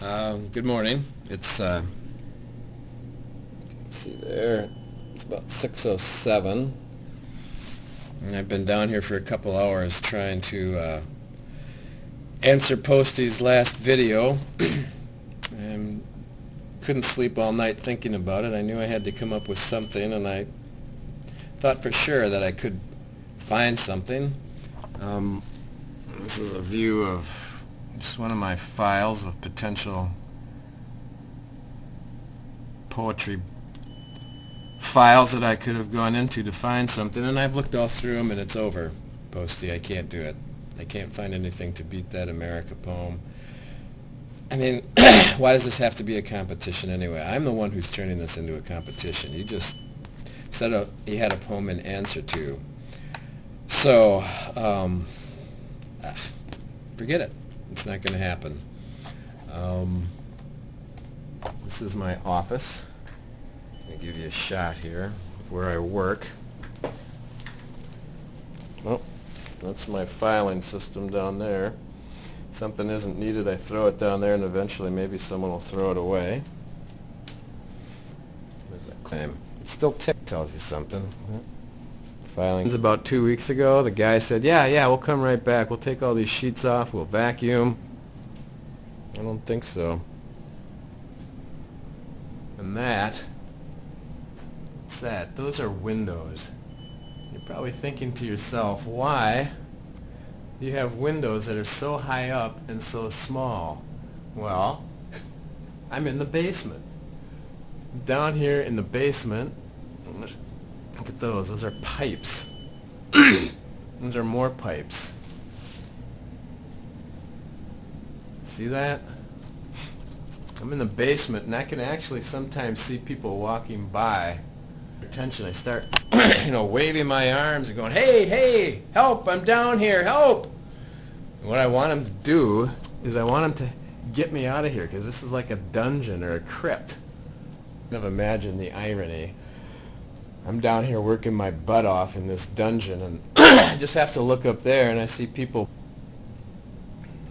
Good morning. Let's see there. It's about 6:07, and I've been down here for a couple hours trying to answer Posty's last video, and couldn't sleep all night thinking about it. I knew I had to come up with something, and I thought for sure that I could find something. This is a view of just one of my files of potential poetry files that I could have gone into to find something, and I've looked all through them, and it's over, Posty. I can't do it. I can't find anything to beat that America poem. I mean, why does this have to be a competition anyway? I'm the one who's turning this into a competition. You just said you had a poem in answer to. So, forget it. It's not going to happen. This is my office. Let me give you a shot here of where I work. Oh, that's my filing system down there. Something isn't needed, I throw it down there, and eventually maybe someone will throw it away. Where's that claim? It still tells you something. Filings about 2 weeks ago. The guy said, yeah, we'll come right back. We'll take all these sheets off. We'll vacuum. I don't think so. And what's that? Those are windows. You're probably thinking to yourself, why do you have windows that are so high up and so small? Well, I'm in the basement. Down here in the basement, look at those. Those are pipes. Those are more pipes. See that? I'm in the basement, and I can actually sometimes see people walking by. Attention, I start, waving my arms and going, hey, help, I'm down here, help! And what I want them to do is I want them to get me out of here, because this is like a dungeon or a crypt. Kind of imagine the irony. I'm down here working my butt off in this dungeon, and I just have to look up there, and I see people.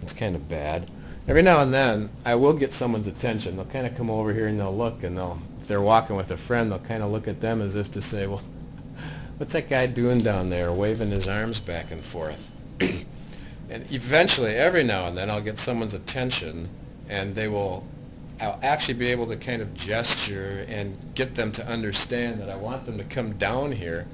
It's kind of bad. Every now and then, I will get someone's attention. They'll kind of come over here and they'll look, and if they're walking with a friend, they'll kind of look at them as if to say, well, what's that guy doing down there, waving his arms back and forth? And eventually, every now and then, I'll get someone's attention, and I'll actually be able to kind of gesture and get them to understand that I want them to come down here.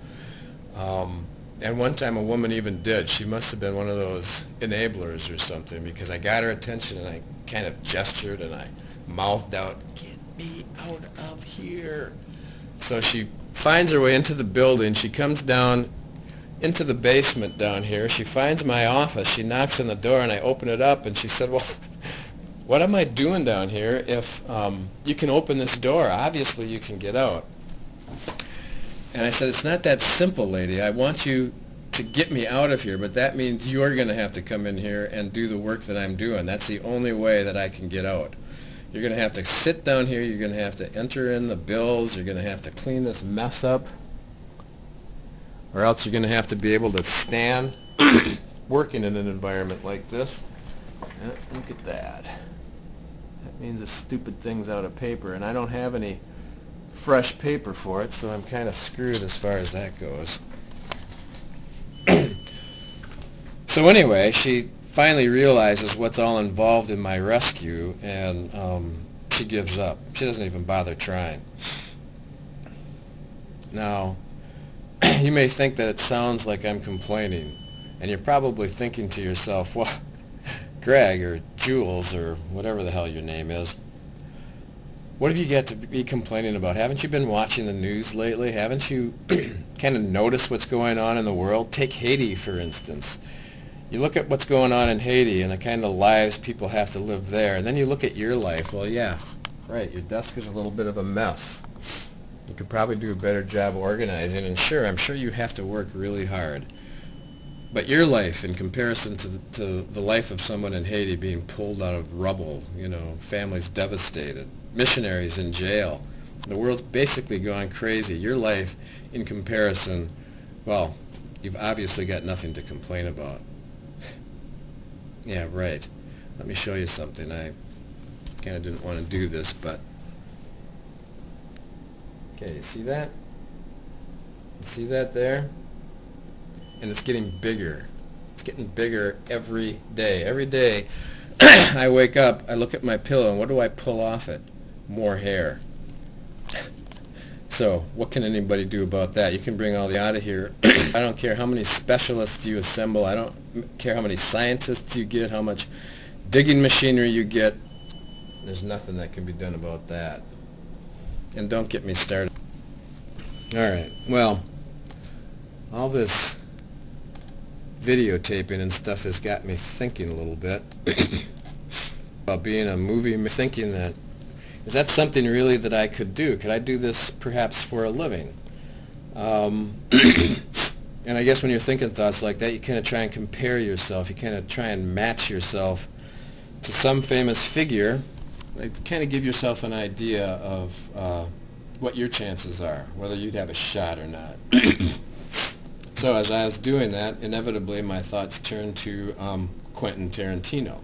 And one time a woman even did. She must have been one of those enablers or something, because I got her attention and I kind of gestured and I mouthed out, get me out of here. So she finds her way into the building. She comes down into the basement down here. She finds my office. She knocks on the door and I open it up, and she said, well, what am I doing down here? If you can open this door, obviously you can get out. And I said, it's not that simple, lady. I want you to get me out of here, but that means you're going to have to come in here and do the work that I'm doing. That's the only way that I can get out. You're going to have to sit down here. You're going to have to enter in the bills. You're going to have to clean this mess up. Or else you're going to have to be able to stand working in an environment like this. Look at that. That means the stupid thing's out of paper, and I don't have any fresh paper for it, so I'm kind of screwed as far as that goes. So anyway, she finally realizes what's all involved in my rescue, and she gives up. She doesn't even bother trying. Now, you may think that it sounds like I'm complaining, and you're probably thinking to yourself, well, Greg or Jules or whatever the hell your name is, what have you got to be complaining about? Haven't you been watching the news lately? Haven't you kind of noticed what's going on in the world? Take Haiti, for instance. You look at what's going on in Haiti and the kind of lives people have to live there, and then you look at your life. Well, yeah, right, your desk is a little bit of a mess. You could probably do a better job organizing, and sure, I'm sure you have to work really hard. But your life, in comparison to the life of someone in Haiti being pulled out of rubble, families devastated, missionaries in jail, the world's basically gone crazy. Your life, in comparison, well, you've obviously got nothing to complain about. Yeah, right. Let me show you something. I kind of didn't want to do this, but okay, you see that? You see that there? And it's getting bigger. It's getting bigger every day. Every day I wake up, I look at my pillow, and what do I pull off it? More hair. So what can anybody do about that? You can bring all the out of here. I don't care how many specialists you assemble. I don't care how many scientists you get, how much digging machinery you get. There's nothing that can be done about that. And don't get me started. All right. Well, all this videotaping and stuff has got me thinking a little bit about being a movie, thinking that, is that something really that I could do? Could I do this perhaps for a living? And I guess when you're thinking thoughts like that, you kind of try and compare yourself. You kind of try and match yourself to some famous figure. Like, kind of give yourself an idea of what your chances are, whether you'd have a shot or not. So as I was doing that, inevitably my thoughts turned to Quentin Tarantino.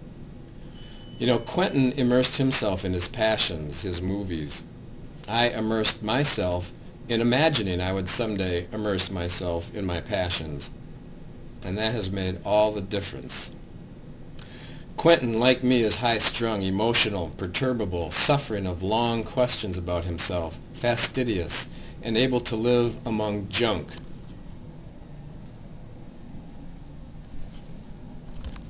You know, Quentin immersed himself in his passions, his movies. I immersed myself in imagining I would someday immerse myself in my passions. And that has made all the difference. Quentin, like me, is high-strung, emotional, perturbable, suffering of long questions about himself, fastidious, and able to live among junk.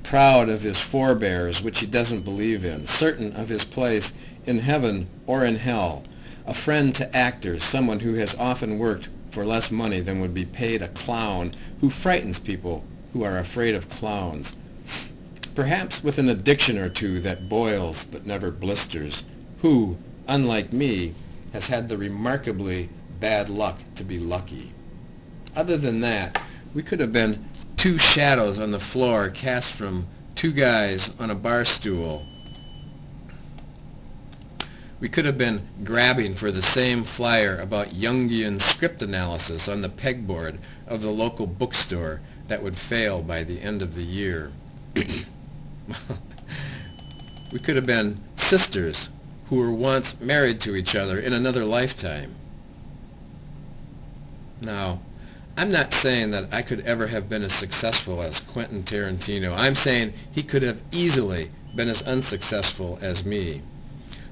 Proud of his forebears, which he doesn't believe in, certain of his place in heaven or in hell, a friend to actors, someone who has often worked for less money than would be paid a clown, who frightens people who are afraid of clowns. Perhaps with an addiction or two that boils but never blisters, who, unlike me, has had the remarkably bad luck to be lucky. Other than that, we could have been two shadows on the floor cast from two guys on a bar stool. We could have been grabbing for the same flyer about Jungian script analysis on the pegboard of the local bookstore that would fail by the end of the year. We could have been sisters who were once married to each other in another lifetime. Now, I'm not saying that I could ever have been as successful as Quentin Tarantino. I'm saying he could have easily been as unsuccessful as me.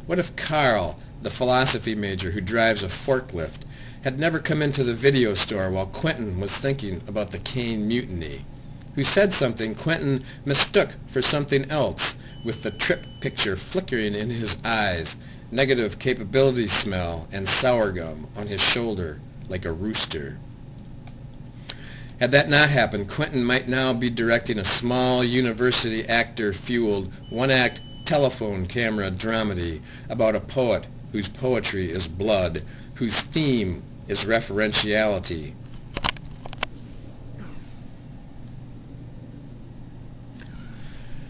What if Carl, the philosophy major who drives a forklift, had never come into the video store while Quentin was thinking about the Caine Mutiny? Who said something Quentin mistook for something else, with the trip picture flickering in his eyes, negative capability smell, and sour gum on his shoulder like a rooster. Had that not happened, Quentin might now be directing a small university actor-fueled one-act telephone camera dramedy about a poet whose poetry is blood, whose theme is referentiality.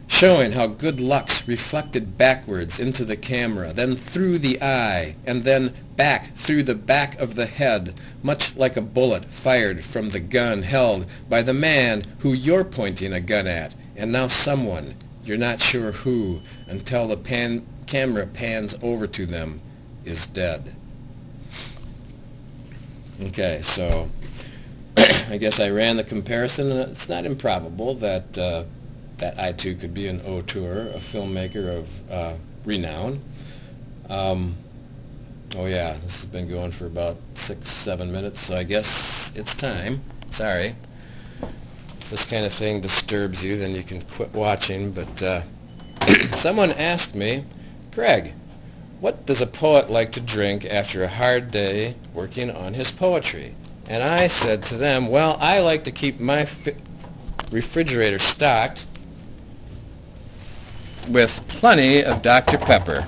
Showing how good luck's reflected backwards into the camera, then through the eye, and then back through the back of the head, much like a bullet fired from the gun held by the man who you're pointing a gun at, and now someone, you're not sure who, until the camera pans over to them, is dead. Okay, so I guess I ran the comparison, and it's not improbable that that I too could be an auteur, a filmmaker of renown. Oh yeah, this has been going for about 6-7 minutes, so I guess it's time. Sorry. If this kind of thing disturbs you, then you can quit watching, but someone asked me, Greg, what does a poet like to drink after a hard day working on his poetry? And I said to them, well, I like to keep my refrigerator stocked with plenty of Dr. Pepper.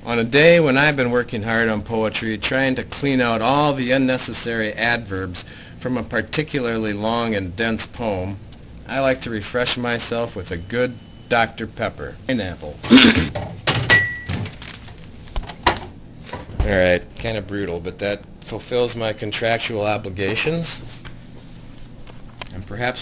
On a day when I've been working hard on poetry, trying to clean out all the unnecessary adverbs from a particularly long and dense poem, I like to refresh myself with a good Dr. Pepper. Pineapple. Alright, kind of brutal, but that fulfills my contractual obligations. And perhaps